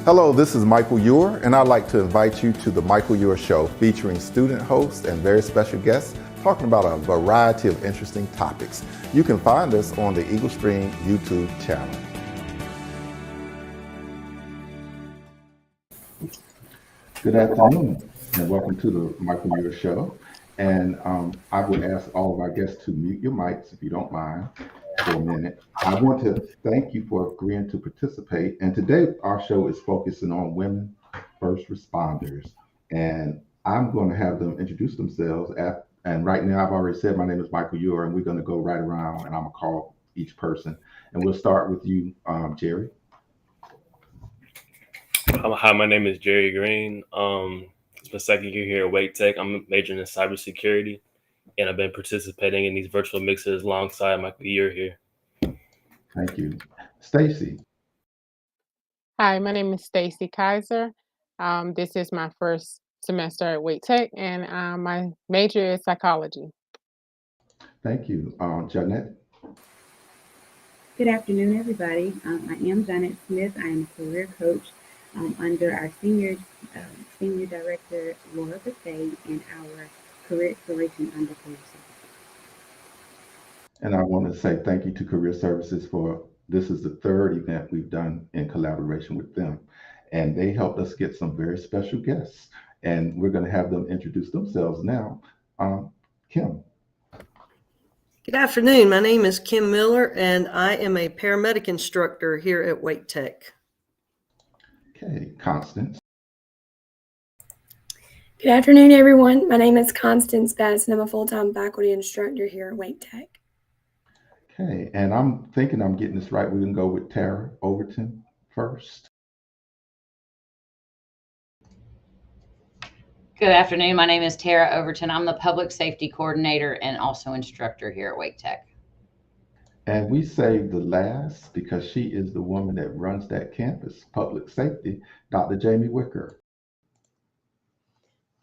Hello, this is Michael Eure, and I'd like to invite you to the Michael Eure Show, featuring student hosts and very special guests talking about a variety of interesting topics. You can find us on the Eagle Stream YouTube channel. Good afternoon, and welcome to the Michael Eure Show. And I would ask all of our guests to mute your mics, if you don't mind, for a minute. I want to thank you for agreeing to participate. And today our show is focusing on women first responders. And I'm going to have them introduce themselves. And right now I've already said my name is Michael Eure, and we're going to go right around and I'm going to call each person. And we'll start with you, Jerry. Hi, my name is Jerry Greene. It's my second year here at Wake Tech. I'm majoring in cybersecurity, and I've been participating in these virtual mixers alongside Michael Eure here. Thank you. Stacy. Hi, my name is Stacy Kizer. This is my first semester at Wake Tech, and my major is psychology. Thank you. Johnette. Good afternoon, everybody. I am Johnette Smith. I am a career coach under our senior director, Laura Buffet, and our career exploration under Career Services. And I want to say thank you to Career Services for this is the third event we've done in collaboration with them. And they helped us get some very special guests. And we're going to have them introduce themselves now. Kim. Good afternoon. My name is Kim Miller, and I am a paramedic instructor here at Wake Tech. Okay, Constance. Good afternoon, everyone. My name is Constance Bass, and I'm a full-time faculty instructor here at Wake Tech. Okay, and I'm thinking I'm getting this right. We're going to go with Tara Overton first. Good afternoon. My name is Tara Overton. I'm the public safety coordinator and also instructor here at Wake Tech. And we saved the last because she is the woman that runs that campus, public safety, Dr. Jamie Wicker.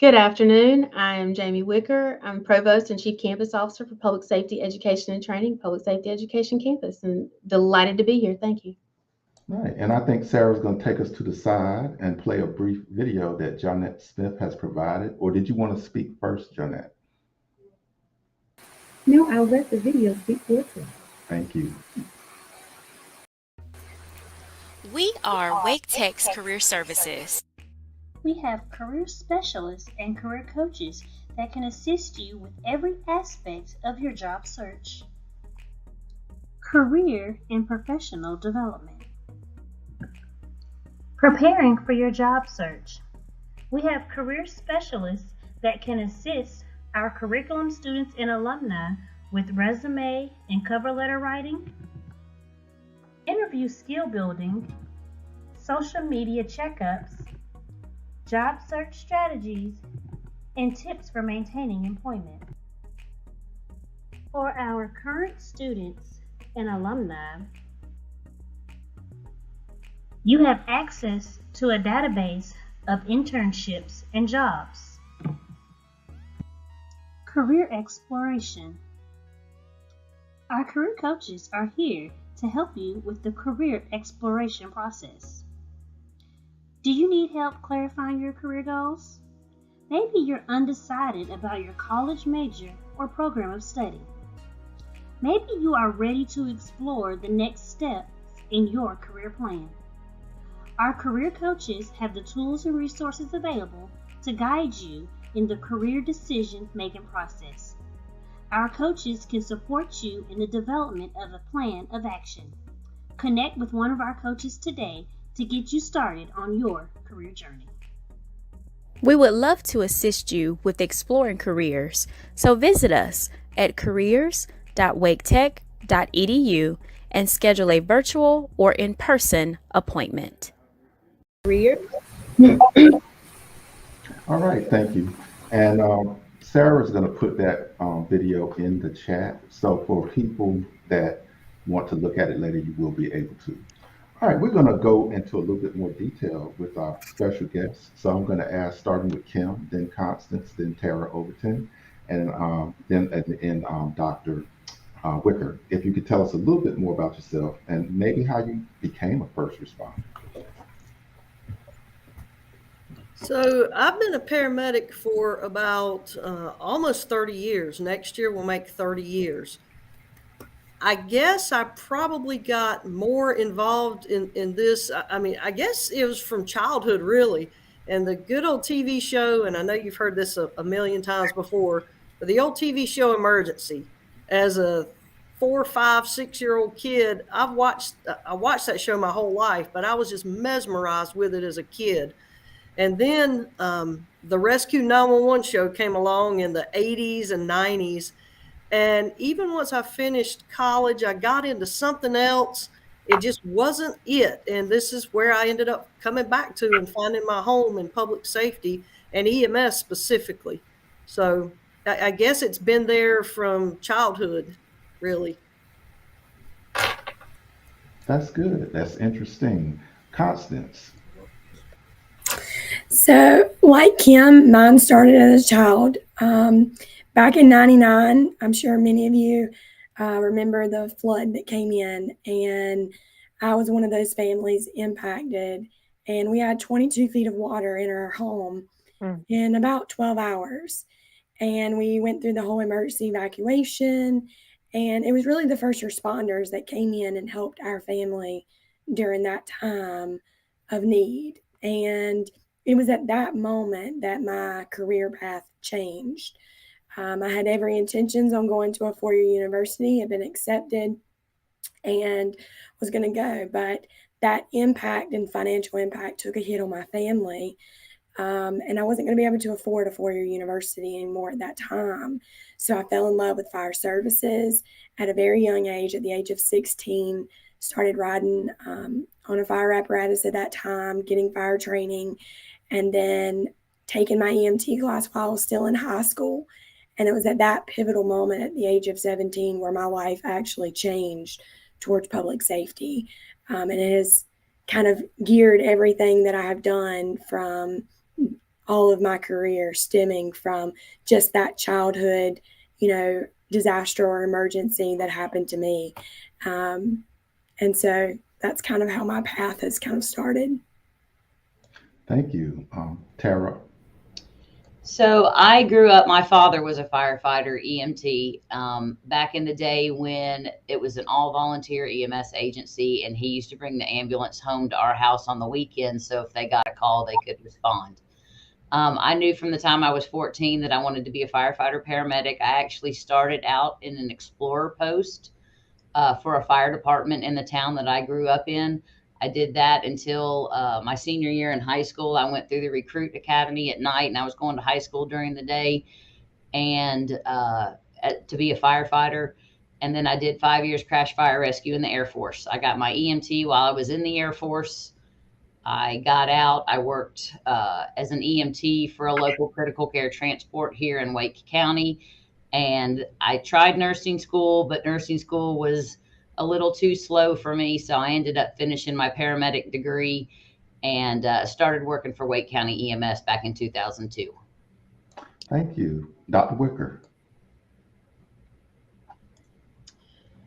Good afternoon. I am Jamie Wicker. I'm Provost and Chief Campus Officer for Public Safety Education and Training, Public Safety Education Campus, and delighted to be here. Thank you. Right, and I think Sarah's going to take us to the side and play a brief video that Johnette Smith has provided. Or did you want to speak first, Johnette? No, I'll let the video speak for itself. Thank you. We are Wake Tech's Career Services. We have career specialists and career coaches that can assist you with every aspect of your job search. Career and professional development. Preparing for your job search. We have career specialists that can assist our curriculum students and alumni with resume and cover letter writing, interview skill building, social media checkups, job search strategies, and tips for maintaining employment. For our current students and alumni, you have access to a database of internships and jobs. Career exploration. Our career coaches are here to help you with the career exploration process. Do you need help clarifying your career goals? Maybe you're undecided about your college major or program of study. Maybe you are ready to explore the next steps in your career plan. Our career coaches have the tools and resources available to guide you in the career decision-making process. Our coaches can support you in the development of a plan of action. Connect with one of our coaches today to get you started on your career journey. We would love to assist you with exploring careers, so visit us at careers.waketech.edu and schedule a virtual or in-person appointment. Career. All right, thank you. And Sarah's going to put that video in the chat. So for people that want to look at it later, you will be able to. All right, we're going to go into a little bit more detail with our special guests. So I'm going to ask, starting with Kim, then Constance, then Tara Overton, and then at the end, Dr. Wicker. If you could tell us a little bit more about yourself and maybe how you became a first responder. So I've been a paramedic for about almost 30 years. Next year will make 30 years. I guess I probably got more involved in this. I mean, I guess it was from childhood, really. And the good old TV show, and I know you've heard this a million times before, but the old TV show Emergency. As a 4, 5, 6-year-old kid, I watched that show my whole life, but I was just mesmerized with it as a kid. And then the Rescue 911 show came along in the 80s and 90s. And even once I finished college, I got into something else. It just wasn't it. And this is where I ended up coming back to and finding my home in public safety and EMS specifically. So I guess it's been there from childhood, really. That's good. That's interesting. Constance. So, like Kim, mine started as a child. Back in '99, I'm sure many of you remember the flood that came in, and I was one of those families impacted. And we had 22 feet of water in our home in about 12 hours. And we went through the whole emergency evacuation. And it was really the first responders that came in and helped our family during that time of need. And it was at that moment that my career path changed. I had every intentions on going to a 4-year university, had been accepted, and was going to go. But that impact and financial impact took a hit on my family. And I wasn't going to be able to afford a 4-year university anymore at that time. So I fell in love with fire services at a very young age. At the age of 16, started riding on a fire apparatus at that time, getting fire training, and then taking my Emt class while I was still in high school. And it was at that pivotal moment at the age of 17 where my life actually changed towards public safety. And it has kind of geared everything that I have done from all of my career, stemming from just that childhood, disaster or emergency that happened to me. And so that's kind of how my path has kind of started. Thank you. Tara. So I grew up, my father was a firefighter, EMT, back in the day when it was an all volunteer EMS agency, and he used to bring the ambulance home to our house on the weekends. So if they got a call, they could respond. I knew from the time I was 14 that I wanted to be a firefighter paramedic. I actually started out in an explorer post for a fire department in the town that I grew up in. I did that until my senior year in high school. I went through the recruit academy at night, and I was going to high school during the day and to be a firefighter. And then I did 5 years crash fire rescue in the Air Force. I got my EMT while I was in the Air Force. I got out. I worked as an EMT for a local critical care transport here in Wake County. And I tried nursing school, but nursing school was a little too slow for me. So I ended up finishing my paramedic degree and started working for Wake County EMS back in 2002. Thank you. Dr. Wicker.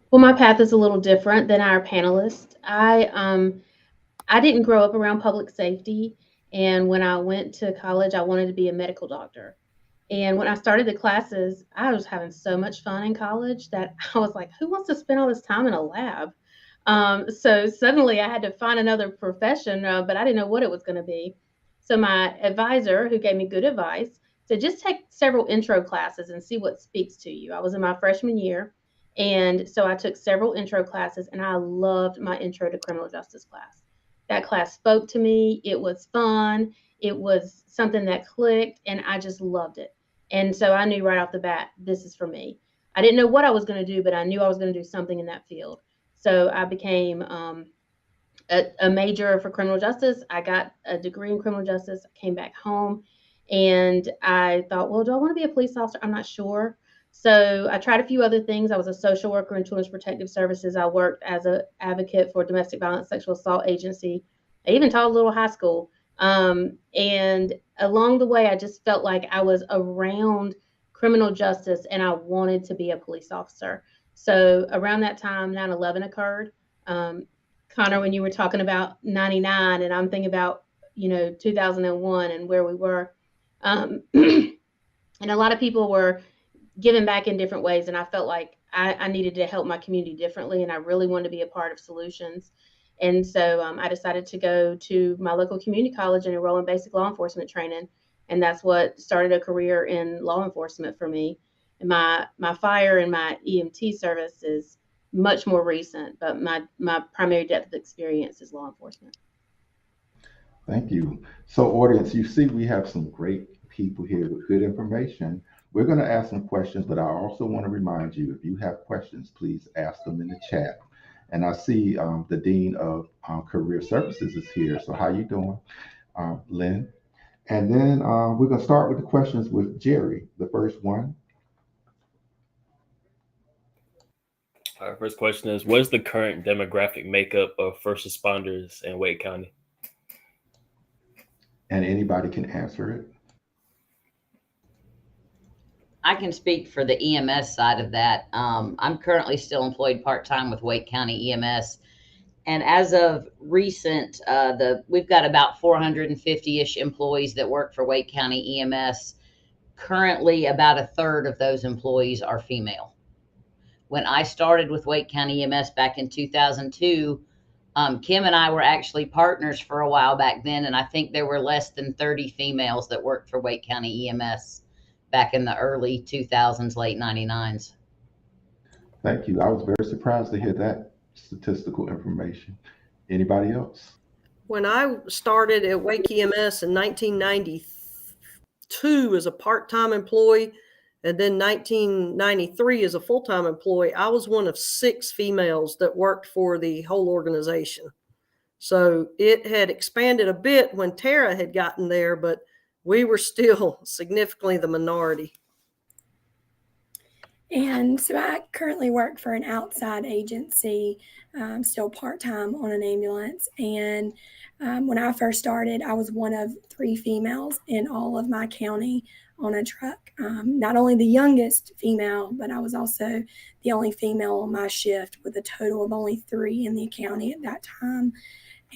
Well, my path is a little different than our panelists. I didn't grow up around public safety. And when I went to college, I wanted to be a medical doctor. And when I started the classes, I was having so much fun in college that I was like, who wants to spend all this time in a lab? So suddenly I had to find another profession, but I didn't know what it was going to be. So my advisor, who gave me good advice, said, just take several intro classes and see what speaks to you. I was in my freshman year. And so I took several intro classes, and I loved my intro to criminal justice class. That class spoke to me. It was fun. It was something that clicked, and I just loved it. And so I knew right off the bat, this is for me. I didn't know what I was going to do, but I knew I was going to do something in that field. So I became a major for criminal justice. I got a degree in criminal justice. I came back home, and I thought, well, do I want to be a police officer? I'm not sure. So I tried a few other things. I was a social worker in Children's Protective Services. I worked as an advocate for domestic violence, sexual assault agency. I even taught a little high school. And along the way, I just felt like I was around criminal justice and I wanted to be a police officer. So around that time, 9/11 occurred. Connor, when you were talking about 99, and I'm thinking about 2001 and where we were. And a lot of people were giving back in different ways. And I felt like I needed to help my community differently. And I really wanted to be a part of solutions. And so I decided to go to my local community college and enroll in basic law enforcement training. And that's what started a career in law enforcement for me. And my fire and my EMT service is much more recent, but my primary depth of experience is law enforcement. Thank you. So audience, you see we have some great people here with good information. We're going to ask some questions, but I also want to remind you, if you have questions, please ask them in the chat. And I see the Dean of Career Services is here. So how you doing, Lynn? And then we're going to start with the questions with Jerry, the first one. Our first question is, what is the current demographic makeup of first responders in Wake County? And anybody can answer it. I can speak for the EMS side of that. I'm currently still employed part-time with Wake County EMS. And as of recent, we've got about 450-ish employees that work for Wake County EMS. Currently, about a third of those employees are female. When I started with Wake County EMS back in 2002, Kim and I were actually partners for a while back then, and I think there were less than 30 females that worked for Wake County EMS back in the early 2000s, late 99s. Thank you. I was very surprised to hear that statistical information. Anybody else? When I started at Wake EMS in 1992 as a part-time employee, and then 1993 as a full-time employee, I was one of 6 females that worked for the whole organization. So it had expanded a bit when Tara had gotten there, but we were still significantly the minority. And so I currently work for an outside agency, still part-time on an ambulance. And when I first started, I was one of 3 females in all of my county on a truck. Not only the youngest female, but I was also the only female on my shift, with a total of only 3 in the county at that time.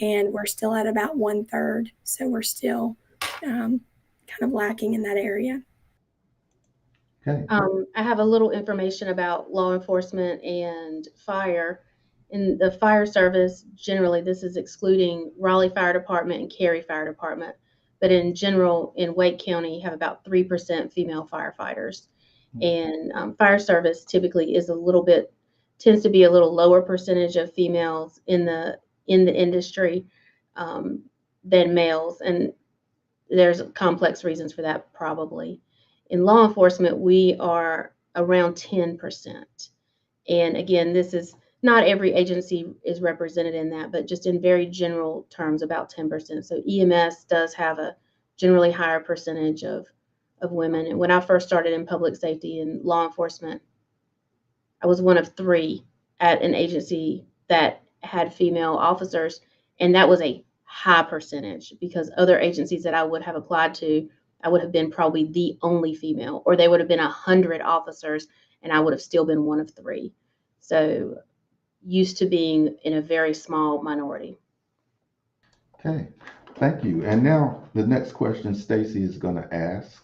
And we're still at about 1/3. So we're still kind of lacking in that area. Okay. I have a little information about law enforcement and fire. In the fire service, generally, this is excluding Raleigh Fire Department and Cary Fire Department. But in general, in Wake County, you have about 3% female firefighters. And fire service typically tends to be a little lower percentage of females in the industry than males. And there's complex reasons for that, probably. In law enforcement, we are around 10%. And again, this is not every agency is represented in that, but just in very general terms, about 10%. So EMS does have a generally higher percentage of women. And when I first started in public safety and law enforcement, I was one of 3 at an agency that had female officers. And that was a high percentage, because other agencies that I would have applied to, I would have been probably the only female, or they would have been 100 officers and I would have still been one of 3. So used to being in a very small minority. Okay, thank you. And now the next question Stacy is going to ask.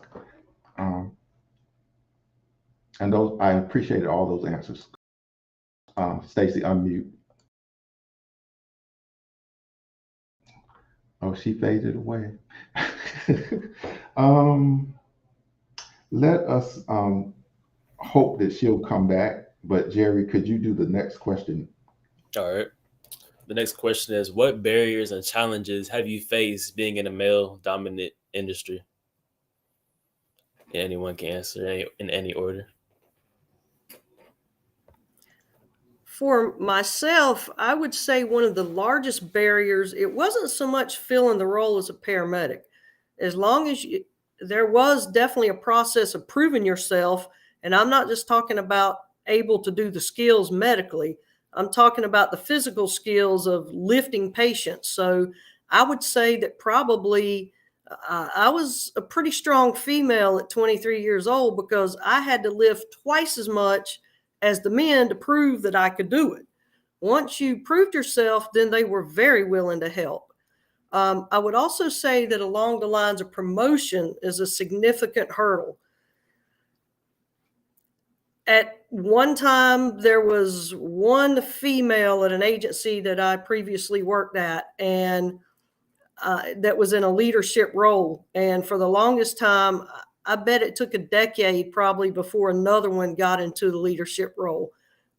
And those, I appreciated all those answers. Stacy, unmute. Oh, she faded away. Let us hope that she'll come back. But Jerry, could you do the next question? All right. The next question is, what barriers and challenges have you faced being in a male-dominant industry? Anyone can answer in any order. For myself, I would say one of the largest barriers, it wasn't so much filling the role as a paramedic. As long as there was definitely a process of proving yourself. And I'm not just talking about able to do the skills medically. I'm talking about the physical skills of lifting patients. So I would say that probably I was a pretty strong female at 23 years old, because I had to lift twice as much as the men to prove that I could do it. Once you proved yourself, then they were very willing to help. I would also say that along the lines of promotion is a significant hurdle. At one time, there was one female at an agency that I previously worked at, and that was in a leadership role. And for the longest time, I bet it took a decade probably before another one got into the leadership role.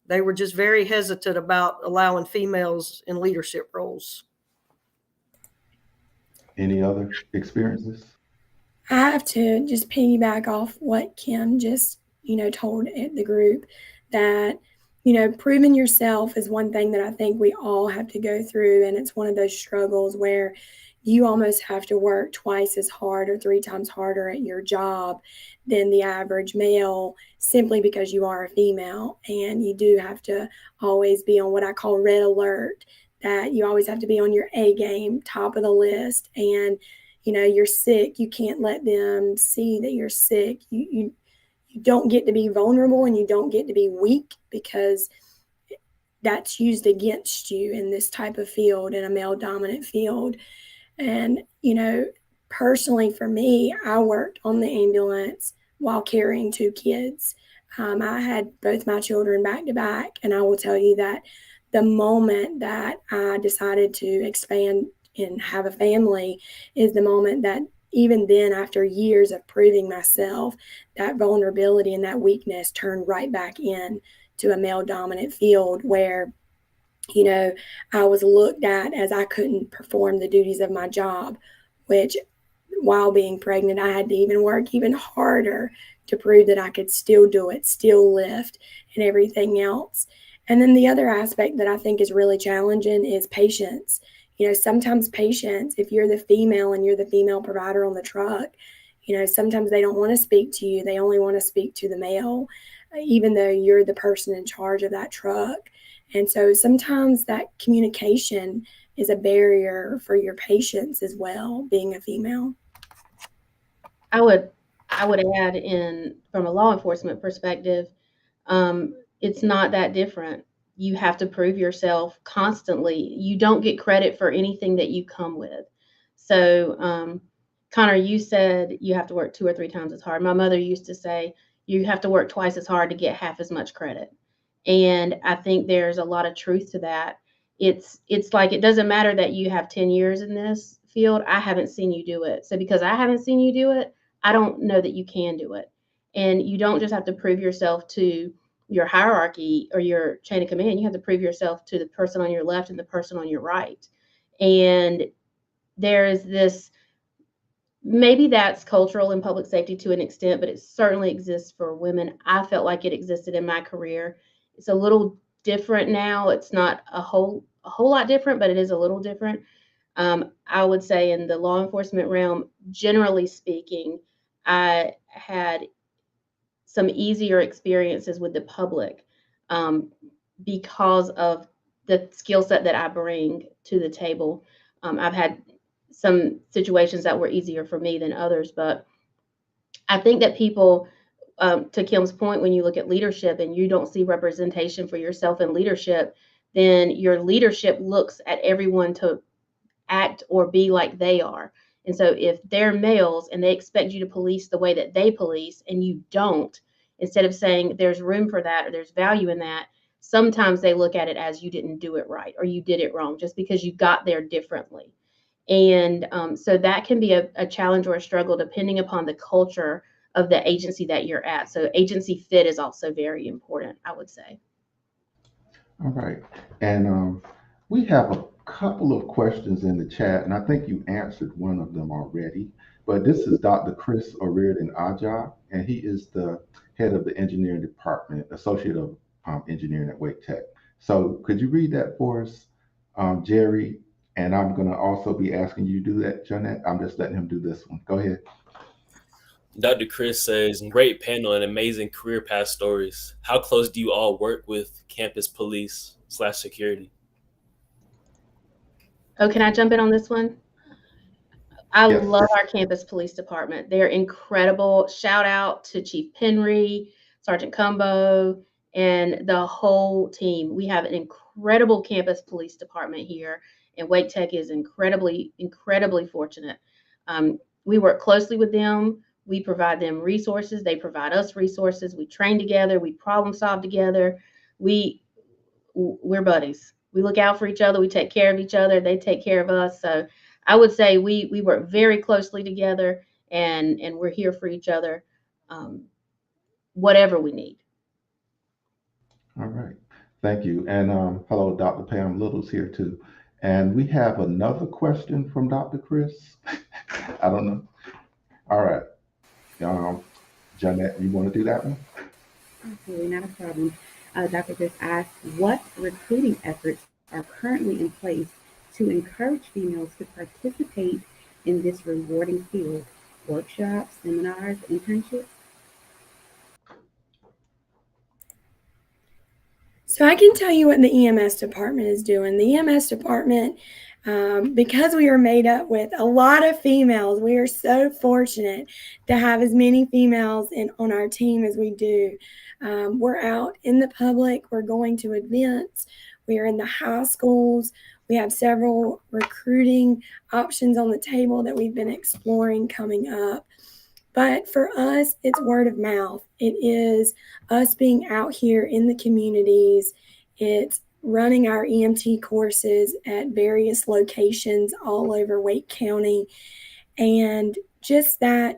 They were just very hesitant about allowing females in leadership roles. Any other experiences? I have to just piggyback off what Kim just, told the group, that, proving yourself is one thing that I think we all have to go through. And it's one of those struggles where you almost have to work twice as hard or 3 times harder at your job than the average male, simply because you are a female. And you do have to always be on what I call red alert, that you always have to be on your A game, top of the list. And you're sick, you can't let them see that you're sick. You don't get to be vulnerable, and you don't get to be weak, because that's used against you in this type of field, in a male dominant field. And, personally for me, I worked on the ambulance while carrying 2 kids. I had both my children back to back. And I will tell you that the moment that I decided to expand and have a family is the moment that, even then, after years of proving myself, that vulnerability and that weakness turned right back in to a male dominant field where, I was looked at as I couldn't perform the duties of my job, which, while being pregnant, I had to even work even harder to prove that I could still do it, still lift, and everything else. And then the other aspect that I think is really challenging is patience. Sometimes patience, if you're the female and you're the female provider on the truck, sometimes they don't want to speak to you. They only want to speak to the male, even though you're the person in charge of that truck. And so sometimes that communication is a barrier for your patience as well, being a female. I would add in, from a law enforcement perspective, it's not that different. You have to prove yourself constantly. You don't get credit for anything that you come with. So, Connor, you said you have to work 2 or 3 times as hard. My mother used to say you have to work twice as hard to get half as much credit. And I think there's a lot of truth to that. It's like, it doesn't matter that you have 10 years in this field. I haven't seen you do it. So because I haven't seen you do it, I don't know that you can do it. And you don't just have to prove yourself to your hierarchy or your chain of command. You have to prove yourself to the person on your left and the person on your right. And there is this, maybe that's cultural in public safety to an extent, but it certainly exists for women. I felt like it existed in my career. It's a little different now. It's not a whole lot different, but it is a little different. I would say in the law enforcement realm, generally speaking, I had some easier experiences with the public because of the skill set that I bring to the table. I've had some situations that were easier for me than others, but I think that people, to Kim's point, when you look at leadership and you don't see representation for yourself in leadership, then your leadership looks at everyone to act or be like they are. And so if they're males and they expect you to police the way that they police and you don't, instead of saying there's room for that or there's value in that, sometimes they look at it as you didn't do it right or you did it wrong just because you got there differently. And so that can be a challenge or a struggle depending upon the culture of the agency that you're at. So agency fit is also very important, I would say. All right. And we have a couple of questions in the chat, and I think you answered one of them already. But this is Dr. Chris O'Riordan Ajah, and he is the head of the engineering department, associate of engineering at Wake Tech. So could you read that for us, Jerry? And I'm going to also be asking you to do that, Johnette. I'm just letting him do this one. Go ahead. Dr. Chris says, great panel and amazing career path stories. How close do you all work with campus police / security? Oh, can I jump in on this one? I Yes. love our campus police department. They're incredible. Shout out to Chief Penry, Sergeant Cumbo, and the whole team. We have an incredible campus police department here. and Wake Tech is incredibly fortunate. We work closely with them. We provide them resources. They provide us resources. We train together. We problem solve together. We're buddies. We look out for each other. We take care of each other. They take care of us. So I would say we work very closely together, and we're here for each other, whatever we need. All right. Thank you. And hello, Dr. Pam Little's here too. And we have another question from Dr. Chris. I don't know. All right. Johnette, you want to do that one? Absolutely, not a problem. Dr. Chris asked, what recruiting efforts are currently in place to encourage females to participate in this rewarding field? Workshops, seminars, internships? So I can tell you what the EMS department is doing. The EMS department, because we are made up with a lot of females, we are so fortunate to have as many females on our team as we do. We're out in the public. We're going to events. We are in the high schools. We have several recruiting options on the table that we've been exploring coming up. But for us, it's word of mouth. It is us being out here in the communities. It's running our EMT courses at various locations all over Wake County. And just that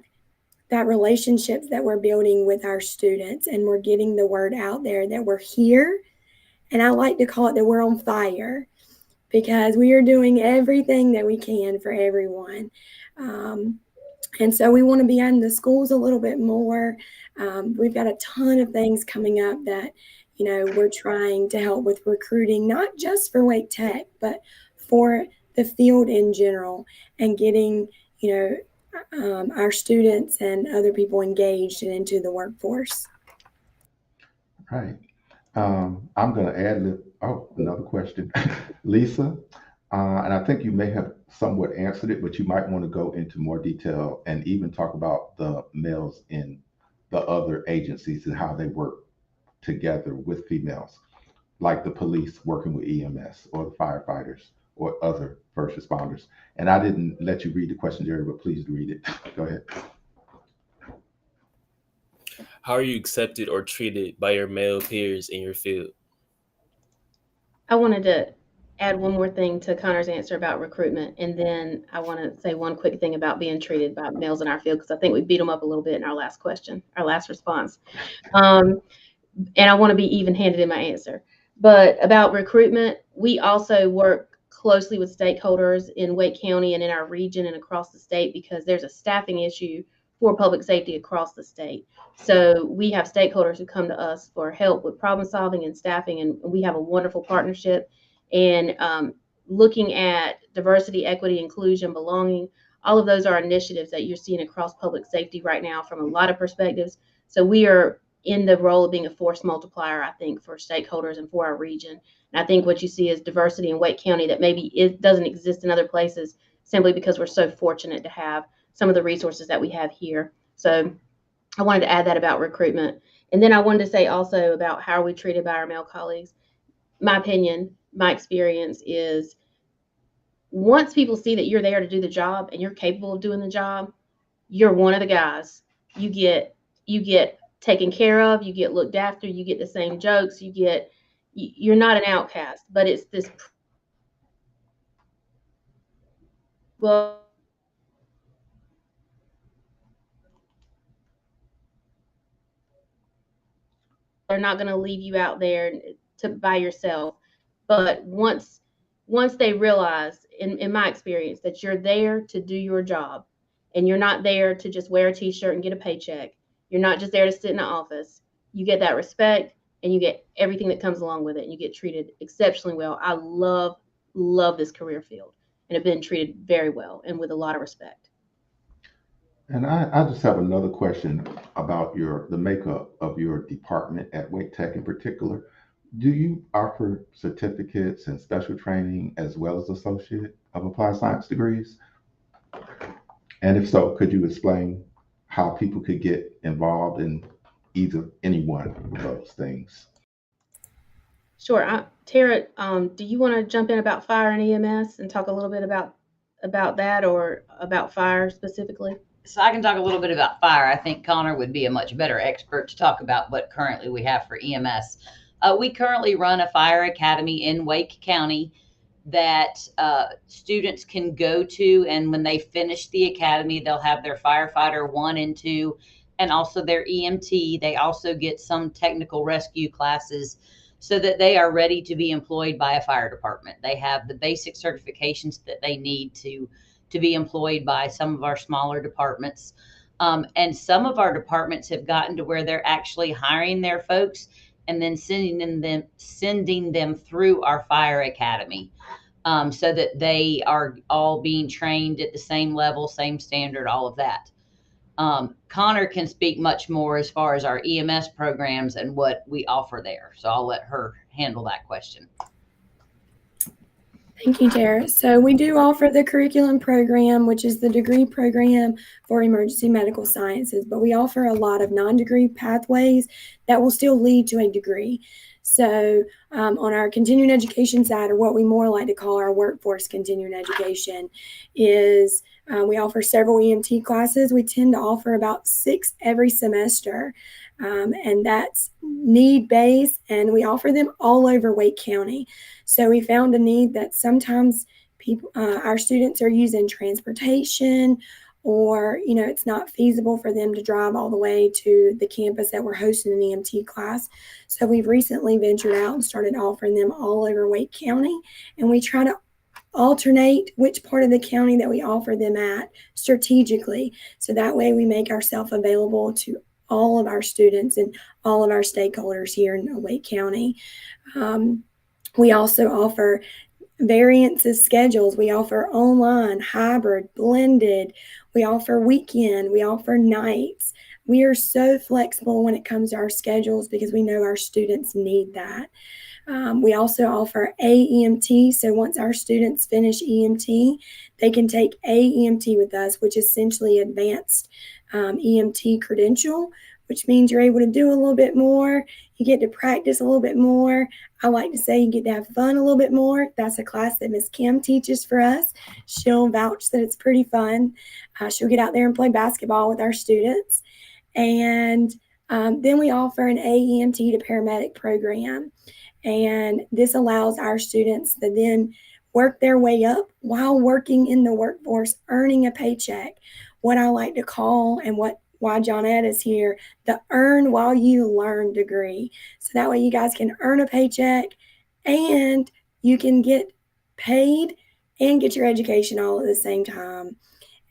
relationships that we're building with our students, and we're getting the word out there that we're here. And I like to call it that we're on fire, because we are doing everything that we can for everyone. And so we want to be in the schools a little bit more. We've got a ton of things coming up that, we're trying to help with recruiting, not just for Wake Tech, but for the field in general, and getting, our students and other people engaged and into the workforce. Right. I'm going to add another question. Lisa, and I think you may have somewhat answered it, but you might want to go into more detail and even talk about the males in the other agencies and how they work together with females, like the police working with EMS or the firefighters or other first responders. And I didn't let you read the question, Jerry, but please read it. Go ahead. How are you accepted or treated by your male peers in your field? I wanted to add one more thing to Connor's answer about recruitment, and then I want to say one quick thing about being treated by males in our field, because I think we beat them up a little bit in our last response. And I want to be even-handed in my answer. But about recruitment, we also work closely with stakeholders in Wake County and in our region and across the state, because there's a staffing issue for public safety across the state. So we have stakeholders who come to us for help with problem solving and staffing, and we have a wonderful partnership. And looking at diversity, equity, inclusion, belonging, all of those are initiatives that you're seeing across public safety right now from a lot of perspectives. So we are in the role of being a force multiplier, I think, for stakeholders and for our region. And I think what you see is diversity in Wake County that maybe it doesn't exist in other places, simply because we're so fortunate to have some of the resources that we have here. So I wanted to add that about recruitment. And then I wanted to say also about how are we treated by our male colleagues. My opinion, my experience is, once people see that you're there to do the job and you're capable of doing the job, you're one of the guys. You get taken care of, you get looked after, you get the same jokes, you're not an outcast. But it's this, well, they're not going to leave you out there by yourself. But once they realize, in my experience, that you're there to do your job, and you're not there to just wear a t-shirt and get a paycheck, you're not just there to sit in the office, you get that respect and you get everything that comes along with it, and you get treated exceptionally well. I love this career field and have been treated very well and with a lot of respect. And I just have another question about the makeup of your department at Wake Tech in particular. Do you offer certificates and special training as well as Associate of Applied Science degrees? And if so, could you explain how people could get involved in any one of those things? Sure. Tara, do you want to jump in about fire and EMS and talk a little bit about that, or about fire specifically? So I can talk a little bit about fire. I think Connor would be a much better expert to talk about what currently we have for EMS. We currently run a fire academy in Wake County that students can go to, and when they finish the academy, they'll have their firefighter 1 and 2, and also their EMT. They also get some technical rescue classes so that they are ready to be employed by a fire department. They have the basic certifications that they need to be employed by some of our smaller departments. And some of our departments have gotten to where they're actually hiring their folks and then sending them through our fire academy, so that they are all being trained at the same level, same standard, all of that. Connor can speak much more as far as our EMS programs and what we offer there. So I'll let her handle that question. Thank you, Tara. So we do offer the curriculum program, which is the degree program for emergency medical sciences, but we offer a lot of non-degree pathways that will still lead to a degree. So on our continuing education side, or what we more like to call our workforce continuing education, is we offer several EMT classes. We tend to offer about 6 every semester, and that's need-based, and we offer them all over Wake County. So we found a need that sometimes people, our students are using transportation, or it's not feasible for them to drive all the way to the campus that we're hosting an EMT class. So we've recently ventured out and started offering them all over Wake County, and we try to alternate which part of the county that we offer them at strategically. So that way we make ourselves available to all of our students and all of our stakeholders here in Wake County. We also offer variances schedules. We offer online, hybrid, blended. We offer weekend. We offer nights. We are so flexible when it comes to our schedules because we know our students need that. We also offer AEMT. So once our students finish EMT, they can take AEMT with us, which is essentially advanced EMT credential, which means you're able to do a little bit more. You get to practice a little bit more. I like to say you get to have fun a little bit more. That's a class that Miss Kim teaches for us. She'll vouch that it's pretty fun. She'll get out there and play basketball with our students. And then we offer an AEMT to paramedic program. And this allows our students to then work their way up while working in the workforce, earning a paycheck. What I like to call, and why Johnette is here, the earn while you learn degree. So that way you guys can earn a paycheck and you can get paid and get your education all at the same time.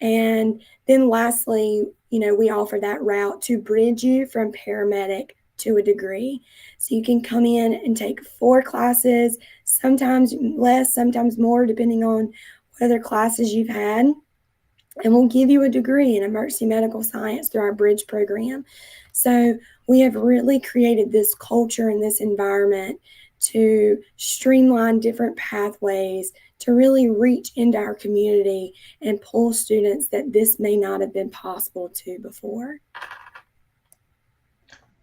And then lastly, we offer that route to bridge you from paramedic to a degree. So you can come in and take 4 classes, sometimes less, sometimes more, depending on what other classes you've had. And we'll give you a degree in emergency medical science through our bridge program. So we have really created this culture and this environment to streamline different pathways to really reach into our community and pull students that this may not have been possible to before.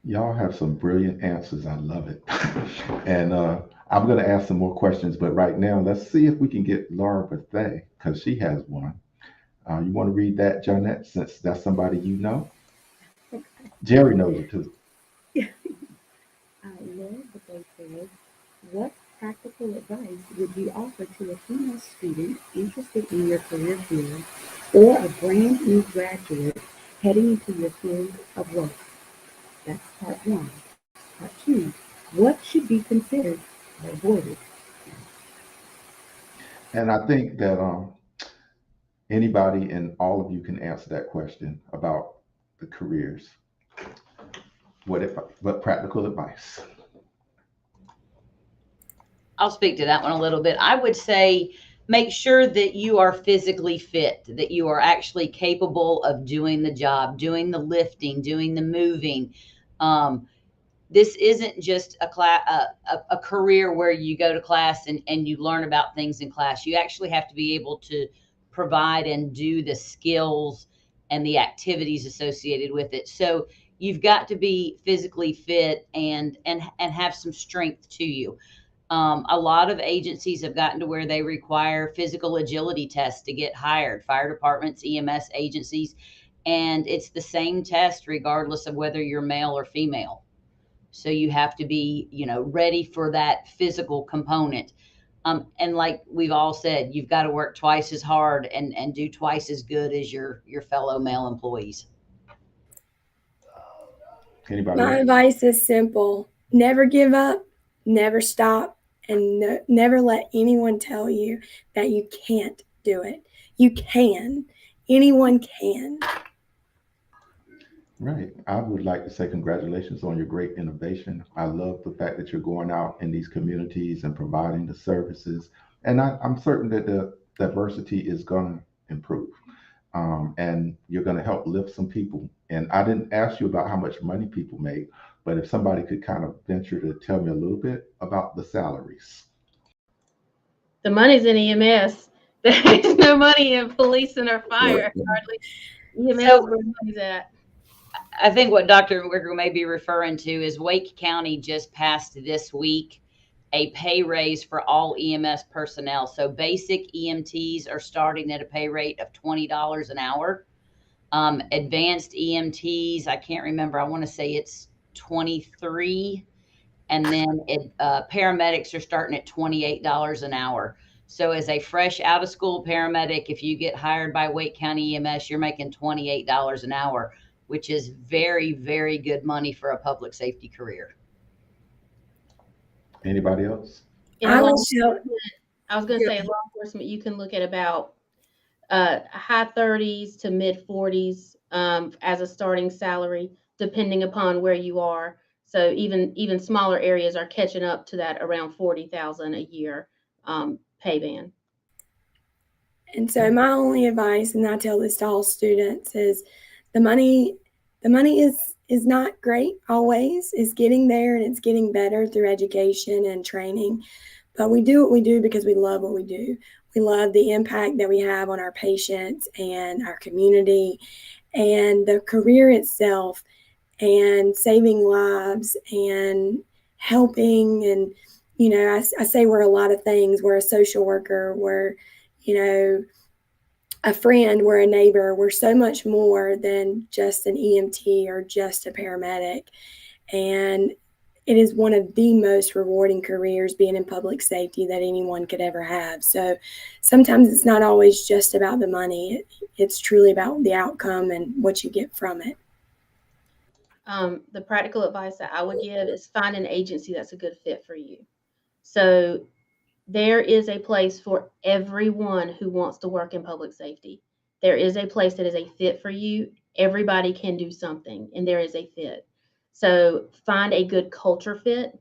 Y'all have some brilliant answers. I love it. And I'm going to ask some more questions, but right now, let's see if we can get Laura Bethea, because she has one. You want to read that, Johnette, since that's somebody you know? Jerry knows it too. Laura Bethea says, what practical advice would you offer to a female student interested in your career field or a brand new graduate heading into your field of work? That's part 1. Part 2, what should be considered or avoided? And I think that anybody and all of you can answer that question about the careers. What practical advice? I'll speak to that one a little bit. I would say make sure that you are physically fit, that you are actually capable of doing the job, doing the lifting, doing the moving. This isn't just a career where you go to class and you learn about things in class. You actually have to be able to provide and do the skills and the activities associated with it. So you've got to be physically fit and have some strength to you. A lot of agencies have gotten to where they require physical agility tests to get hired, fire departments, EMS agencies, and it's the same test regardless of whether you're male or female. So you have to be, ready for that physical component. And like we've all said, you've got to work twice as hard and do twice as good as your fellow male employees. Anybody My else? advice is simple: never give up, never stop, and never let anyone tell you that you can't do it. You can. Anyone can. Right. I would like to say congratulations on your great innovation. I love the fact that you're going out in these communities and providing the services. And I'm certain that the diversity is going to improve. And you're going to help lift some people. And I didn't ask you about how much money people make, but if somebody could kind of venture to tell me a little bit about the salaries. The money's in EMS. There's no money in policing or fire. Hardly. EMS So- is where the money's at. I think what Dr. Wicker may be referring to is Wake County just passed this week a pay raise for all EMS personnel. So basic EMTs are starting at a pay rate of $20 an hour. Advanced EMTs, I can't remember. I want to say it's 23. And then paramedics are starting at $28 an hour. So as a fresh out of school paramedic, if you get hired by Wake County EMS, you're making $28 an hour, which is very, very good money for a public safety career. Anybody else? In I law will show. enforcement, I was going to say in law enforcement, you can look at about high 30s to mid 40s as a starting salary, depending upon where you are. So even smaller areas are catching up to that around 40,000 a year pay band. And so my only advice, and I tell this to all students, is the money is not great always. It's getting there and it's getting better through education and training. But we do what we do because we love what we do. We love the impact that we have on our patients and our community and the career itself and saving lives and helping. And, I say we're a lot of things. We're a social worker. We're, a friend. We're a neighbor. We're so much more than just an EMT or just a paramedic. And it is one of the most rewarding careers, being in public safety, that anyone could ever have. So sometimes it's not always just about the money. It's truly about the outcome and what you get from it. The practical advice that I would give is find an agency that's a good fit for you. So there is a place for everyone who wants to work in public safety. There is a place that is a fit for you. Everybody can do something, and there is a fit. So find a good culture fit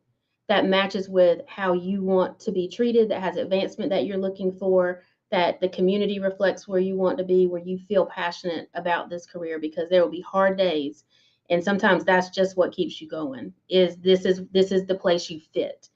that matches with how you want to be treated, that has advancement that you're looking for, that the community reflects where you want to be, where you feel passionate about this career, because there will be hard days. And sometimes that's just what keeps you going, is this is the place you fit.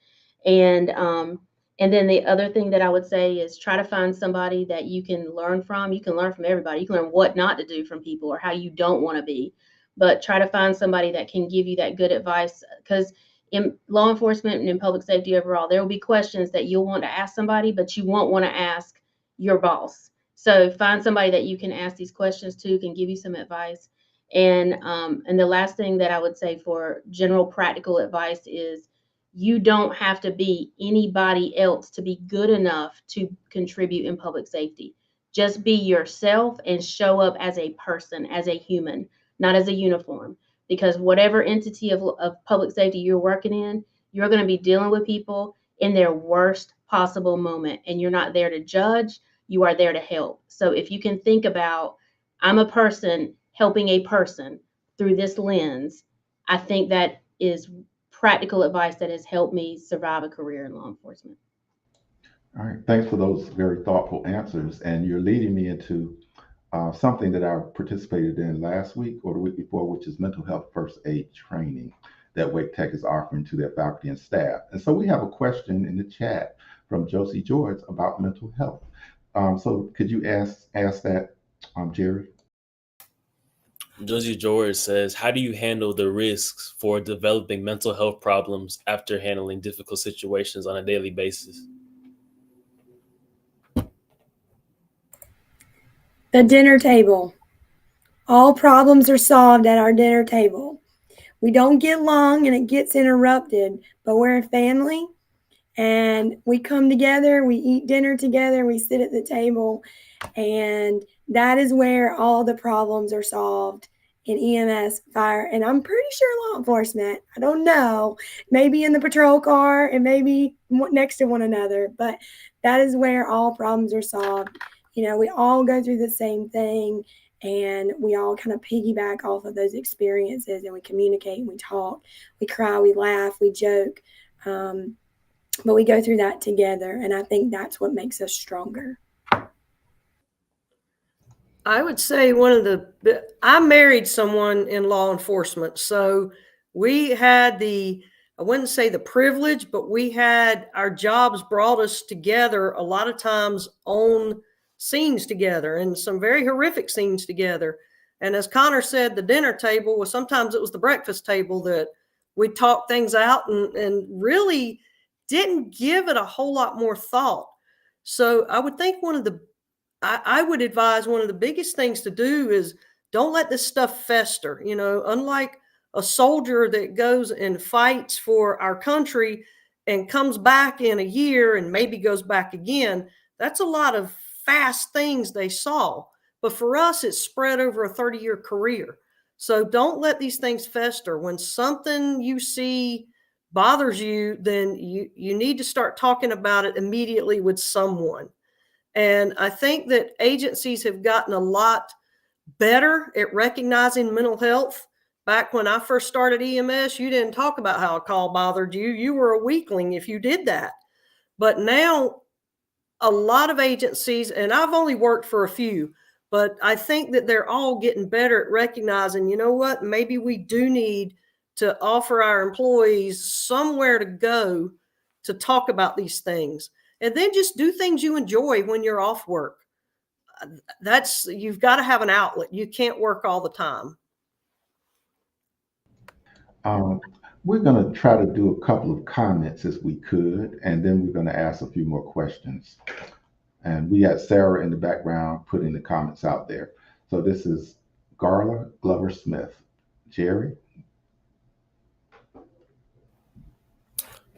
And then the other thing that I would say is try to find somebody that you can learn from. You can learn from everybody. You can learn what not to do from people or how you don't want to be, but try to find somebody that can give you that good advice. Because in law enforcement and in public safety overall, there will be questions that you'll want to ask somebody, but you won't want to ask your boss. So find somebody that you can ask these questions to, can give you some advice. And the last thing that I would say for general practical advice is, you don't have to be anybody else to be good enough to contribute in public safety. Just be yourself and show up as a person, as a human, not as a uniform. Because whatever entity of public safety you're working in, you're going to be dealing with people in their worst possible moment. And you're not there to judge, you are there to help. So if you can think about, I'm a person helping a person through this lens, I think that is practical advice that has helped me survive a career in law enforcement. All right. Thanks for those very thoughtful answers. And you're leading me into something that I participated in last week or the week before, which is mental health first aid training that Wake Tech is offering to their faculty and staff. And so we have a question in the chat from Josie George about mental health. So could you ask that, Jerry? Josie George says, how do you handle the risks for developing mental health problems after handling difficult situations on a daily basis? The dinner table. All problems are solved at our dinner table. We don't get long and it gets interrupted, but we're a family and we come together, we eat dinner together, we sit at the table, and that is where all the problems are solved in EMS, fire, and I'm pretty sure law enforcement. I don't know, maybe in the patrol car and maybe next to one another, but that is where all problems are solved. You know, we all go through the same thing and we all kind of piggyback off of those experiences, and we communicate, we talk, we cry, we laugh, we joke. But we go through that together, and I think that's what makes us stronger. I would say I married someone in law enforcement. So we had I wouldn't say the privilege, but we had our jobs brought us together a lot of times on scenes together, and some very horrific scenes together. And as Connor said, the dinner table was sometimes it was the breakfast table that we talked things out and really didn't give it a whole lot more thought. So I would think I would advise one of the biggest things to do is don't let this stuff fester. You know, unlike a soldier that goes and fights for our country and comes back in a year and maybe goes back again, that's a lot of fast things they saw. But for us, it's spread over a 30-year career. So don't let these things fester. When something you see bothers you, then you need to start talking about it immediately with someone. And I think that agencies have gotten a lot better at recognizing mental health. Back when I first started EMS, you didn't talk about how a call bothered you. You were a weakling if you did that. But now a lot of agencies, and I've only worked for a few, but I think that they're all getting better at recognizing, you know what, maybe we do need to offer our employees somewhere to go to talk about these things. And then just do things you enjoy when you're off work. You've got to have an outlet. You can't work all the time. We're going to try to do a couple of comments as we could, and then we're going to ask a few more questions. And we had Sarah in the background putting the comments out there. So this is Garla Glover Smith. Jerry?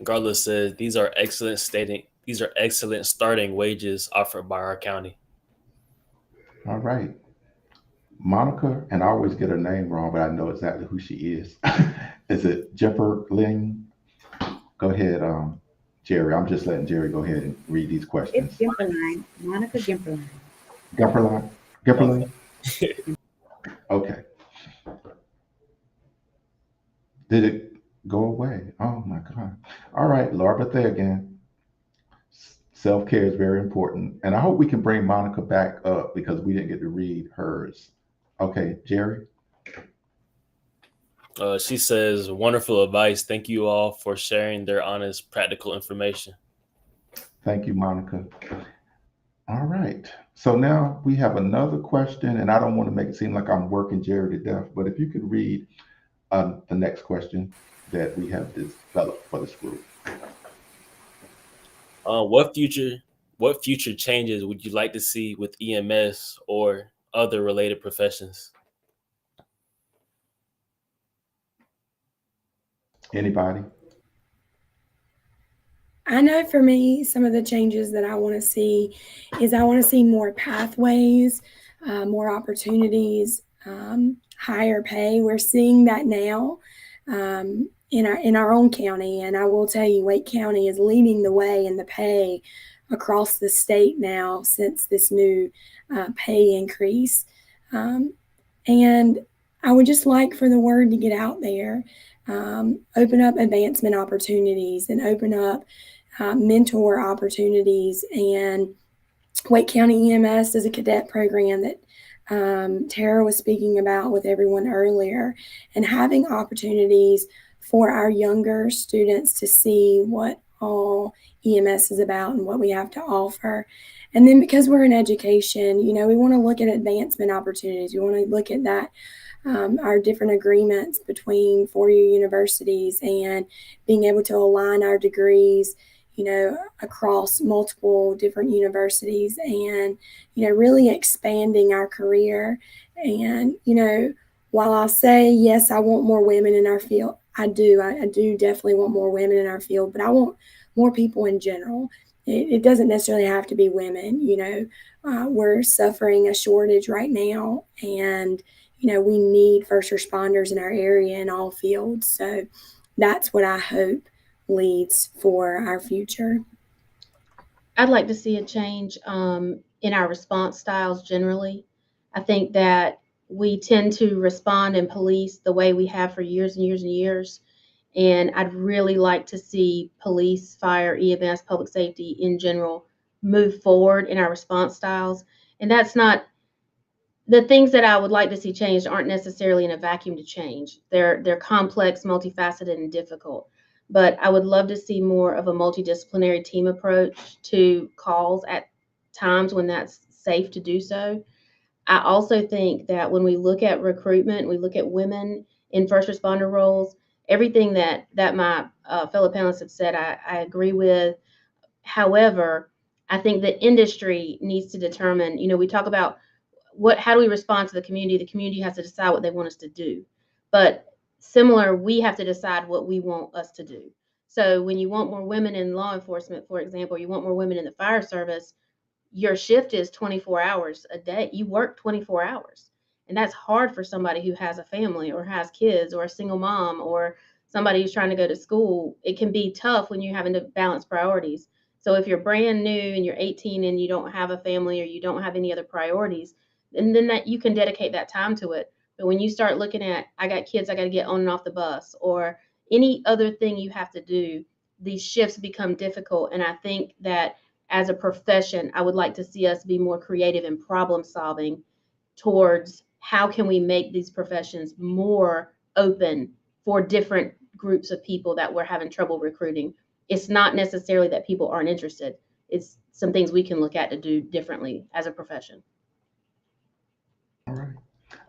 Garla says these are excellent starting wages offered by our county. All right. Monica, and I always get her name wrong, but I know exactly who she is. Is it Jipper Ling? Go ahead, Jerry. I'm just letting Jerry go ahead and read these questions. It's Gimperline, Monica Gimperline. Gimperline? Okay. Did it go away? Oh my God. All right, Laura Bethea again. Self-care is very important. And I hope we can bring Monica back up because we didn't get to read hers. Okay, Jerry? She says, wonderful advice. Thank you all for sharing their honest, practical information. Thank you, Monica. All right. So now we have another question, and I don't want to make it seem like I'm working Jerry to death, but if you could read the next question that we have developed for this group. What future changes would you like to see with EMS or other related professions? Anybody? I know for me, some of the changes that I want to see is I want to see more pathways, more opportunities, higher pay. We're seeing that now in our own county, and I will tell you, Wake County is leading the way in the pay across the state now since this new pay increase. And I would just like for the word to get out there, open up advancement opportunities and open up mentor opportunities. And Wake County EMS is a cadet program that Tara was speaking about with everyone earlier, and having opportunities for our younger students to see what all EMS is about and what we have to offer. And then because we're in education, you know, we want to look at advancement opportunities. We want to look at that, our different agreements between four-year universities and being able to align our degrees, you know, across multiple different universities and, you know, really expanding our career. And, you know, while I'll say, yes, I want more women in our field, I do definitely want more women in our field, but I want more people in general. It doesn't necessarily have to be women. You know, we're suffering a shortage right now, and, you know, we need first responders in our area in all fields. So that's what I hope leads for our future. I'd like to see a change in our response styles generally. I think that we tend to respond and police the way we have for years and years and years. And I'd really like to see police, fire, EMS, public safety in general move forward in our response styles. And that's not the things that I would like to see changed aren't necessarily in a vacuum to change. They're complex, multifaceted, and difficult. But I would love to see more of a multidisciplinary team approach to calls at times when that's safe to do so. I also think that when we look at recruitment, we look at women in first responder roles, everything that my fellow panelists have said, I agree with. However, I think the industry needs to determine, you know, we talk about how do we respond to the community? The community has to decide what they want us to do. But similar, we have to decide what we want us to do. So when you want more women in law enforcement, for example, you want more women in the fire service, your shift is 24 hours a day. You work 24 hours. And that's hard for somebody who has a family or has kids or a single mom or somebody who's trying to go to school. It can be tough when you're having to balance priorities. So if you're brand new and you're 18 and you don't have a family or you don't have any other priorities, and then that you can dedicate that time to it. But when you start looking at, I got kids, I got to get on and off the bus, or any other thing you have to do, these shifts become difficult. And I think that as a profession, I would like to see us be more creative in problem solving towards how can we make these professions more open for different groups of people that we're having trouble recruiting. It's not necessarily that people aren't interested. It's some things we can look at to do differently as a profession. All right.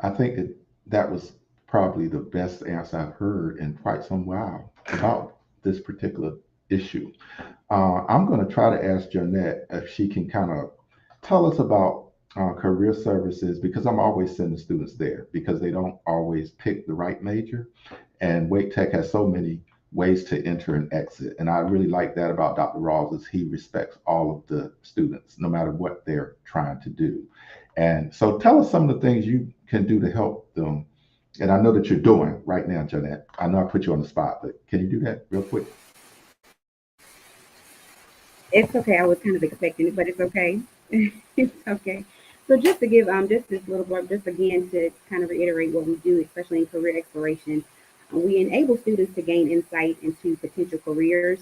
I think that was probably the best answer I've heard in quite some while about this particular issue. I'm going to try to ask Johnette if she can kind of tell us about career services, because I'm always sending students there because they don't always pick the right major. And Wake Tech has so many ways to enter and exit. And I really like that about Dr. Rawls is he respects all of the students, no matter what they're trying to do. And so tell us some of the things you can do to help them. And I know that you're doing right now, Johnette. I know I put you on the spot, but can you do that real quick? It's okay. I was kind of expecting it, but it's okay. It's okay. So just to give just this little blurb, just again to kind of reiterate what we do, especially in career exploration, we enable students to gain insight into potential careers.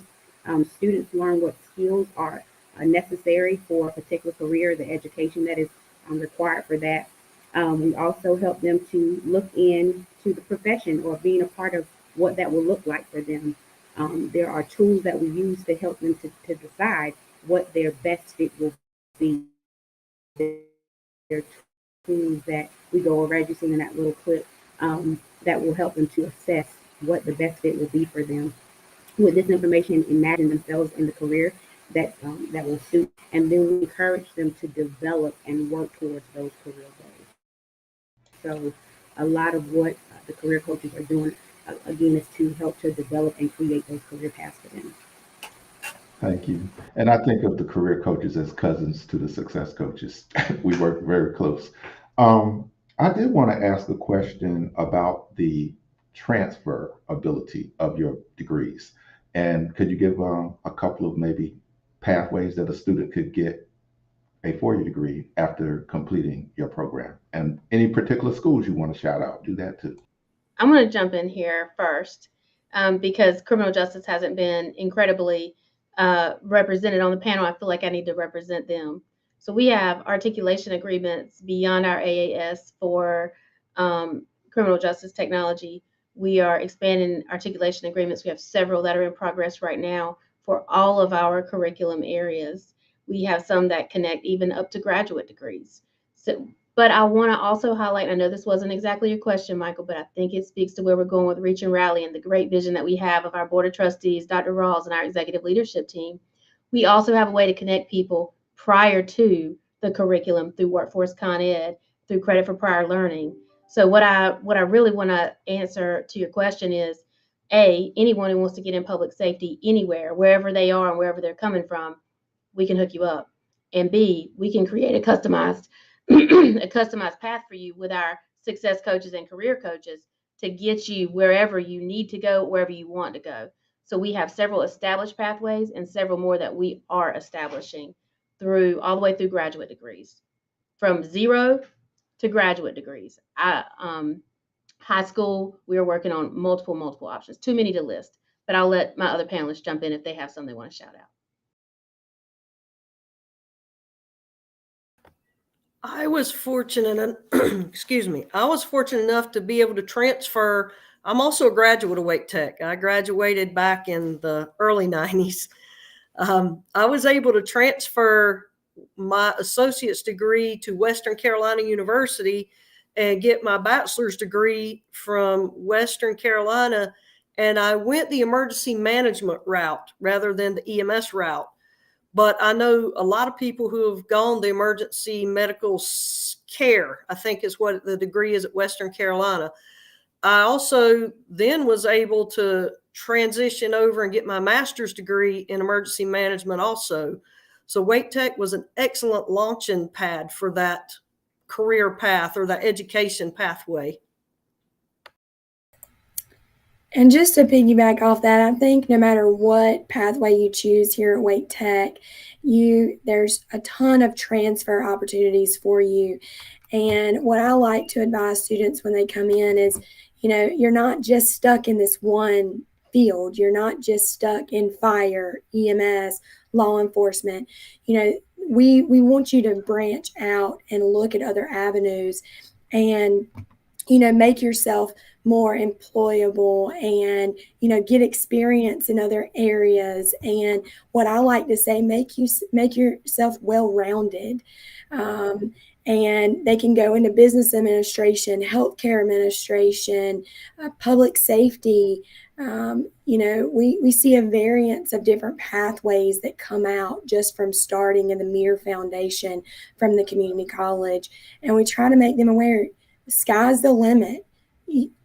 Students learn what skills are necessary for a particular career, the education that is required for that. We also help them to look into the profession or being a part of what that will look like for them. There are tools that we use to help them to decide what their best fit will be. There are tools that we go over, as you seen in that little clip, that will help them to assess what the best fit will be for them. With this information, imagine themselves in the career that will suit, and then we encourage them to develop and work towards those career goals. So a lot of what the career coaches are doing, again, is to help to develop and create those career paths for them. Thank you. And I think of the career coaches as cousins to the success coaches. We work very close. I did want to ask a question about the transfer ability of your degrees. And could you give a couple of maybe pathways that a student could get a four-year degree after completing your program? And any particular schools you want to shout out, do that too. I'm going to jump in here first because criminal justice hasn't been incredibly represented on the panel. I feel like I need to represent them. So we have articulation agreements beyond our AAS for criminal justice technology. We are expanding articulation agreements. We have several that are in progress right now for all of our curriculum areas. We have some that connect even up to graduate degrees. So, but I want to also highlight, I know this wasn't exactly your question, Michael, but I think it speaks to where we're going with Reach and Rally and the great vision that we have of our Board of Trustees, Dr. Rawls, and our executive leadership team. We also have a way to connect people prior to the curriculum through Workforce Con Ed, through Credit for Prior Learning. So what I really want to answer to your question is, A, anyone who wants to get in public safety anywhere, wherever they are and wherever they're coming from, we can hook you up. And B, we can create a customized a customized path for you with our success coaches and career coaches to get you wherever you need to go, wherever you want to go. So we have several established pathways and several more that we are establishing through all the way through graduate degrees, from 0 to graduate degrees. High school, we are working on multiple options. Too many to list, but I'll let my other panelists jump in if they have something they want to shout out. I was fortunate, excuse me, I was fortunate enough to be able to transfer. I'm also a graduate of Wake Tech. I graduated back in the early 90s. I was able to transfer my associate's degree to Western Carolina University and get my bachelor's degree from Western Carolina. And I went the emergency management route rather than the EMS route. But I know a lot of people who have gone the emergency medical care, I think is what the degree is at Western Carolina. I also then was able to transition over and get my master's degree in emergency management also. So Wake Tech was an excellent launching pad for that career path or that education pathway. And just to piggyback off that, I think no matter what pathway you choose here at Wake Tech, there's a ton of transfer opportunities for you. And what I like to advise students when they come in is, you're not just stuck in this one field. You're not just stuck in fire, EMS, law enforcement. We want you to branch out and look at other avenues and, make yourself more employable and, get experience in other areas. And what I like to say, make yourself well-rounded. And they can go into business administration, healthcare administration, public safety. We see a variance of different pathways that come out just from starting in the mere foundation from the community college. And we try to make them aware, the sky's the limit.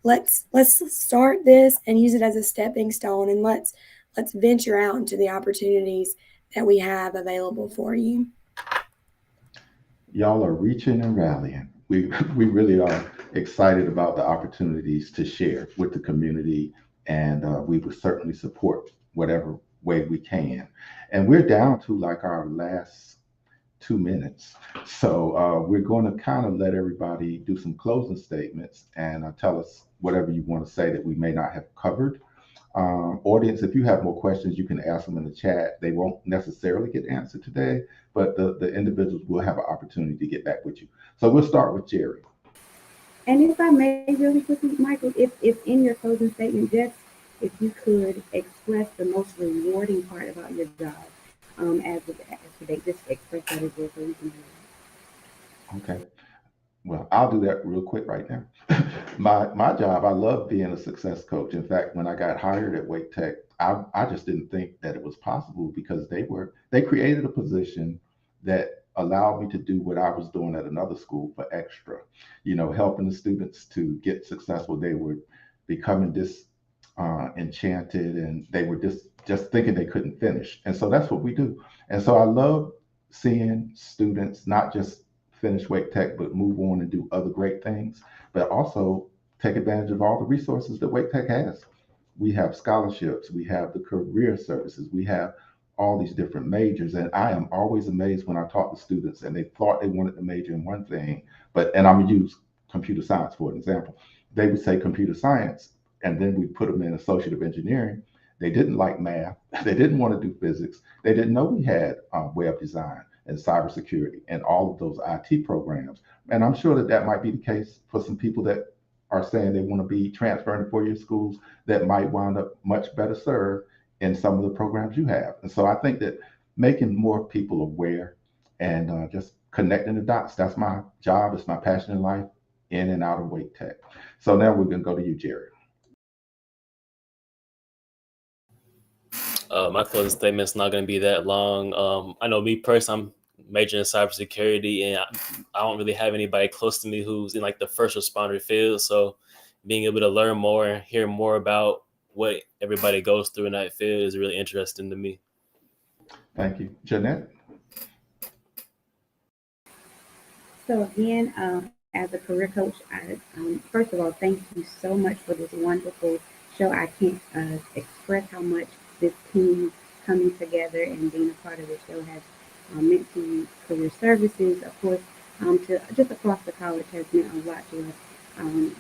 Let's start this and use it as a stepping stone, and let's venture out into the opportunities that we have available for you. Y'all are reaching and rallying. We really are excited about the opportunities to share with the community, and we will certainly support whatever way we can. And we're down to like our last 2 minutes. So we're going to kind of let everybody do some closing statements and tell us whatever you want to say that we may not have covered. Audience, if you have more questions, you can ask them in the chat. They won't necessarily get answered today, but the individuals will have an opportunity to get back with you. So we'll start with Jerry. And if I may really quickly, Michael, if in your closing statement, just if you could express the most rewarding part about your job, as they just express that as well, so we can hear it. Okay. Well, I'll do that real quick right now. My job, I love being a success coach. In fact, when I got hired at Wake Tech, I just didn't think that it was possible because they created a position that allowed me to do what I was doing at another school for extra, helping the students to get successful. They were becoming enchanted, and they were just thinking they couldn't finish. And so that's what we do. And so I love seeing students not just finish Wake Tech, but move on and do other great things, but also take advantage of all the resources that Wake Tech has. We have scholarships, we have the career services, we have all these different majors. And I am always amazed when I talk to students and they thought they wanted to major in one thing, and I'm gonna use computer science for an example. They would say computer science, and then we put them in associate engineering. They didn't like math. They didn't want to do physics. They didn't know we had web design and cybersecurity and all of those IT programs. And I'm sure that might be the case for some people that are saying they want to be transferring to four-year schools that might wind up much better served in some of the programs you have. And so I think that making more people aware and just connecting the dots. That's my job. It's my passion in life, in and out of Wake Tech. So now we're going to go to you, Jerry. My closing statement's not going to be that long. I know me personally, I'm majoring in cybersecurity, and I don't really have anybody close to me who's in like the first responder field. So being able to learn more and hear more about what everybody goes through in that field is really interesting to me. Thank you. Johnette? So again, as a career coach, first of all, thank you so much for this wonderful show. I can't express how much this team coming together and being a part of the show has meant to you. Career services, of course, to just across the college has meant a lot to us.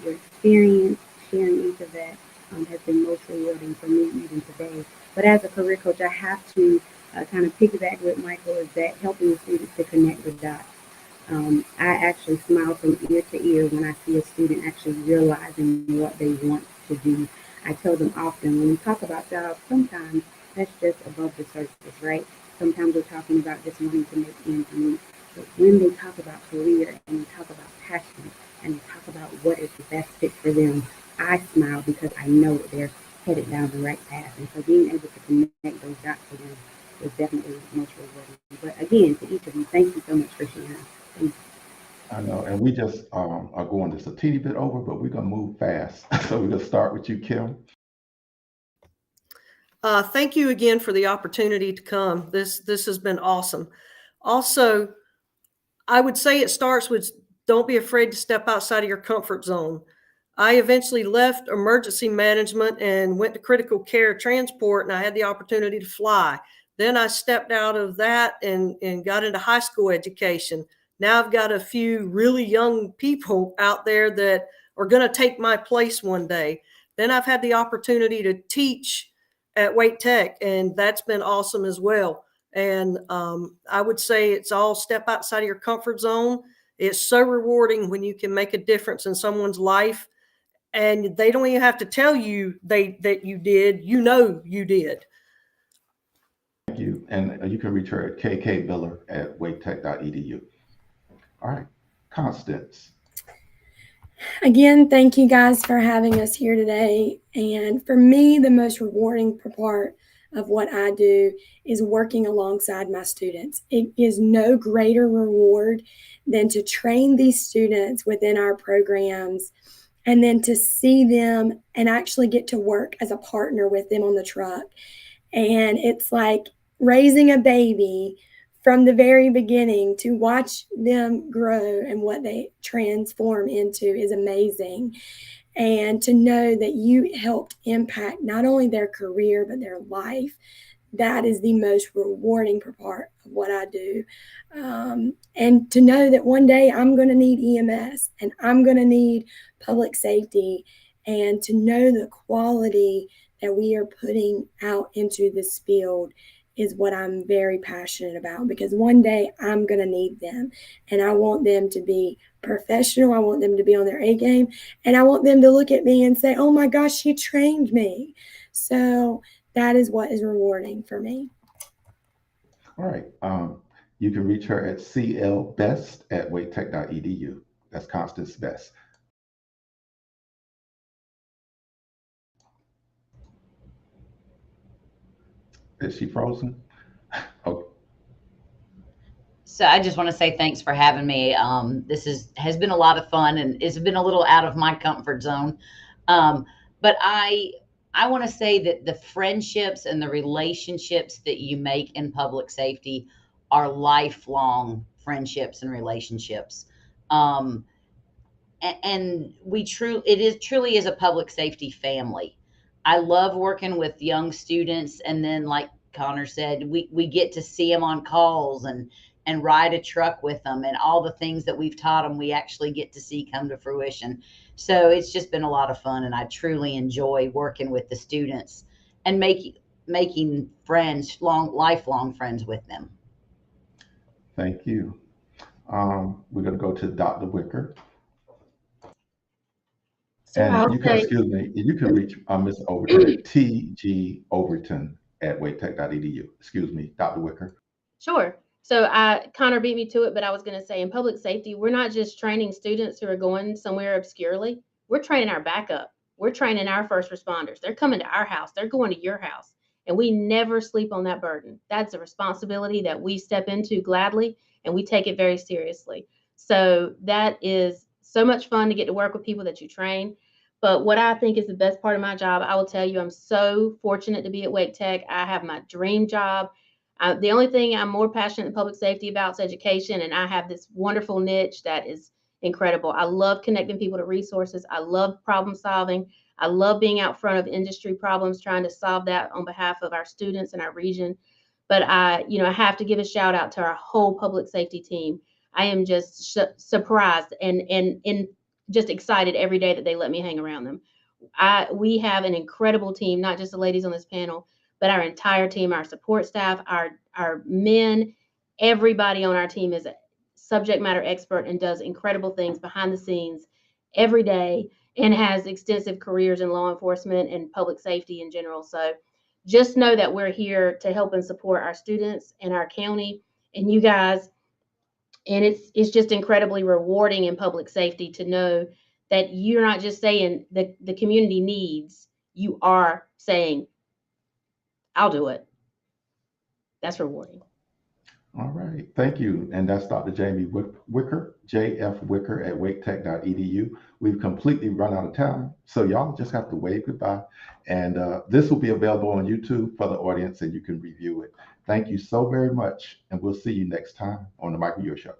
Your experience, sharing each of that has been most rewarding for me even today. But as a career coach, I have to kind of piggyback with Michael, is that helping the students to connect the dots. I actually smile from ear to ear when I see a student actually realizing what they want to do. I tell them often, when we talk about jobs, sometimes that's just above the surface, right? Sometimes we're talking about just wanting to make ends meet. But when they talk about career and they talk about passion and they talk about what is the best fit for them, I smile because I know that they're headed down the right path. And so being able to connect those dots for them is definitely most rewarding. But again, to each of you, thank you so much for sharing. Thank you. I know, and we just are going just a teeny bit over, but we're going to move fast. So we're going to start with you, Kim. Thank you again for the opportunity to come. This has been awesome. Also, I would say it starts with don't be afraid to step outside of your comfort zone. I eventually left emergency management and went to critical care transport, and I had the opportunity to fly. Then I stepped out of that and got into high school education. Now I've got a few really young people out there that are going to take my place one day. Then I've had the opportunity to teach at Wake Tech, and that's been awesome as well. And I would say it's all step outside of your comfort zone. It's so rewarding when you can make a difference in someone's life, and they don't even have to tell you that you did. You know you did. Thank you. And you can reach her at kkmiller@waketech.edu. All right. Constance. Again, thank you guys for having us here today. And for me, the most rewarding part of what I do is working alongside my students. It is no greater reward than to train these students within our programs and then to see them and actually get to work as a partner with them on the truck. And it's like raising a baby from the very beginning. To watch them grow and what they transform into is amazing. And to know that you helped impact not only their career, but their life, that is the most rewarding part of what I do. And to know that one day I'm going to need EMS and I'm going to need public safety, and to know the quality that we are putting out into this field is what I'm very passionate about, because one day I'm going to need them, and I want them to be professional. I want them to be on their A game, and I want them to look at me and say, oh my gosh, she trained me. So that is what is rewarding for me. All right. You can reach her at clbest@waketech.edu. That's Constance Best. Is she frozen? Okay. So I just want to say thanks for having me. This has been a lot of fun, and it's been a little out of my comfort zone. But I want to say that the friendships and the relationships that you make in public safety are lifelong friendships and relationships. And it truly is a public safety family. I love working with young students, and then like Connor said, we get to see them on calls and ride a truck with them, and all the things that we've taught them we actually get to see come to fruition. So it's just been a lot of fun, and I truly enjoy working with the students and making friends, lifelong friends with them. Thank you. We're going to go to Dr. Wicker. So And you can, excuse me, you can reach Ms. Overton at tgoverton@waketech.edu. Excuse me, Dr. Wicker. Sure. So Connor beat me to it, but I was going to say in public safety, we're not just training students who are going somewhere obscurely. We're training our backup. We're training our first responders. They're coming to our house. They're going to your house. And we never sleep on that burden. That's a responsibility that we step into gladly, and we take it very seriously. So that is so much fun to get to work with people that you train. But what I think is the best part of my job, I will tell you, I'm so fortunate to be at Wake Tech. I have my dream job. The only thing I'm more passionate in public safety about is education, and I have this wonderful niche that is incredible. I love connecting people to resources. I love problem solving. I love being out front of industry problems, trying to solve that on behalf of our students and our region. But I have to give a shout out to our whole public safety team. I am just surprised and just excited every day that they let me hang around them. We have an incredible team, not just the ladies on this panel, but our entire team, our support staff, our men, everybody on our team is a subject matter expert and does incredible things behind the scenes every day and has extensive careers in law enforcement and public safety in general. So just know that we're here to help and support our students and our county and you guys. And it's just incredibly rewarding in public safety to know that you're not just saying the community needs, you are saying, I'll do it. That's rewarding. All right, thank you. And that's Dr. Jamie Wicker, JF Wicker at waketech.edu. We've completely run out of time, so y'all just have to wave goodbye. And this will be available on YouTube for the audience, and you can review it. Thank you so very much, and we'll see you next time on the Michael Eure Show.